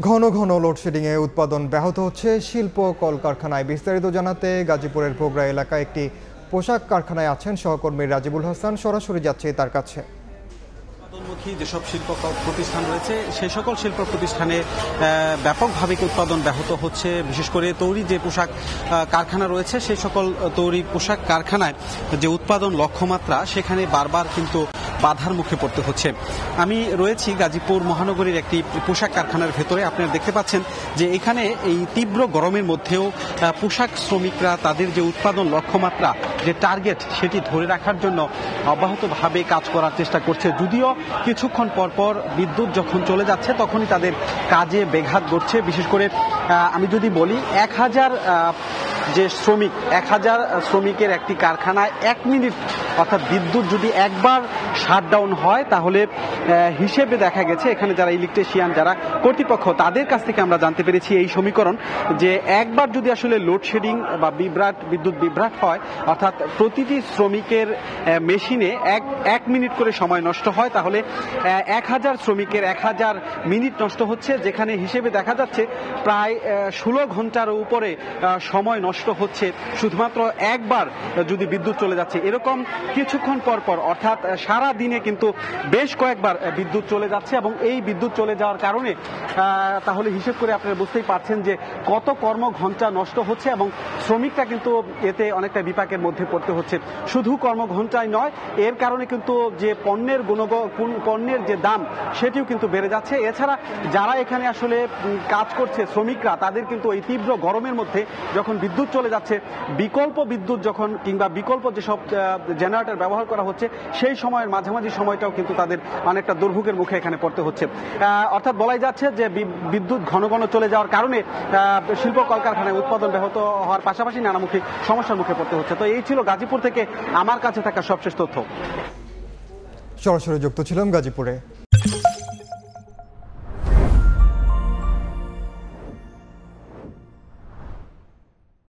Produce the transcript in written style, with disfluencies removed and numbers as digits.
ঘন ঘন লোডশেডিংয়ে উৎপাদন ব্যাহত হচ্ছে শিল্প কলকারখানায়। বিস্তারিত জানাতে গাজীপুরের ভোগড়া এলাকায় একটি পোশাক কারখানায় আছেন সহকর্মী রাজিবুল হাসান। সরাসরি যাচ্ছে তার কাছে। উৎপাদনমুখী যেসব শিল্প প্রতিষ্ঠান রয়েছে সেই সকল শিল্প প্রতিষ্ঠানে ব্যাপকভাবে উৎপাদন ব্যাহত হচ্ছে। বিশেষ করে তৈরি যে পোশাক কারখানা রয়েছে সেই সকল তৈরি পোশাক কারখানায় যে উৎপাদন লক্ষ্যমাত্রা সেখানে বারবার কিন্তু বাধার মুখে পড়তে হচ্ছে। আমি রয়েছি গাজীপুর মহানগরীর একটি পোশাক কারখানার ভেতরে। আপনারা দেখতে পাচ্ছেন যে এখানে এই তীব্র গরমের মধ্যেও পোশাক শ্রমিকরা তাদের যে উৎপাদন লক্ষ্যমাত্রা যে টার্গেট সেটি ধরে রাখার জন্য অব্যাহতভাবে কাজ করার চেষ্টা করছে। যদিও কিছুক্ষণ পর পর বিদ্যুৎ যখন চলে যাচ্ছে তখনই তাদের কাজে ব্যাঘাত ঘটছে। বিশেষ করে আমি যদি বলি 1000 যে শ্রমিক 1000 শ্রমিকের একটি কারখানায় 1 মিনিট অর্থাৎ বিদ্যুৎ যদি একবার শাটডাউন হয় তাহলে হিসেবে দেখা গেছে এখানে যারা ইলেকট্রিশিয়ান যারা কর্তৃপক্ষ তাদের কাছ থেকে আমরা জানতে পেরেছি এই সমীকরণ যে একবার যদি আসলে লোডশেডিং বা বিদ্যুৎ বিভ্রাট হয় অর্থাৎ প্রতিটি শ্রমিকের মেশিনে এক মিনিট করে সময় নষ্ট হয় তাহলে 1000 শ্রমিকের 1000 মিনিট নষ্ট হচ্ছে, যেখানে হিসেবে দেখা যাচ্ছে প্রায় 16 ঘন্টার উপরে সময় নষ্ট হচ্ছে শুধুমাত্র একবার যদি বিদ্যুৎ চলে যাচ্ছে। এরকম কিছুক্ষণ পর পর অর্থাৎ সারা দিনে কিন্তু বেশ কয়েকবার বিদ্যুৎ চলে যাচ্ছে এবং এই বিদ্যুৎ চলে যাওয়ার কারণে তাহলে হিসেব করে আপনারা বুঝতেই পারছেন যে কত কর্মঘণ্টা নষ্ট হচ্ছে এবং শ্রমিকরা কিন্তু এতে অনেকটা বিপাকের মধ্যে পড়তে হচ্ছে। শুধু কর্মঘণ্টাই নয়, এর কারণে কিন্তু যে পণ্যের যে দাম সেটিও কিন্তু বেড়ে যাচ্ছে। এছাড়া যারা এখানে আসলে কাজ করছে শ্রমিকরা তাদের কিন্তু এই তীব্র গরমের মধ্যে যখন বিদ্যুৎ চলে যাচ্ছে বিকল্প বিদ্যুৎ যখন কিংবা বিকল্প যেসব জেনারেটর ব্যবহার করা হচ্ছে সেই সময়ের মাঝামাঝি সময়টাও কিন্তু তাদের অনেকটা দুর্ভোগের মুখে এখানে পড়তে হচ্ছে। অর্থাৎ বলাই যাচ্ছে যে বিদ্যুৎ ঘন ঘন চলে যাওয়ার কারণে শিল্প কলকারখানায় উৎপাদন ব্যাহত হওয়ার পাশাপাশি নানামুখী সমস্যার মুখে পড়তে হচ্ছে। তো এই ছিল গাজীপুর থেকে আমার কাছে থাকা সবশেষ তথ্য। সরাসরি যুক্ত ছিলাম গাজীপুরে।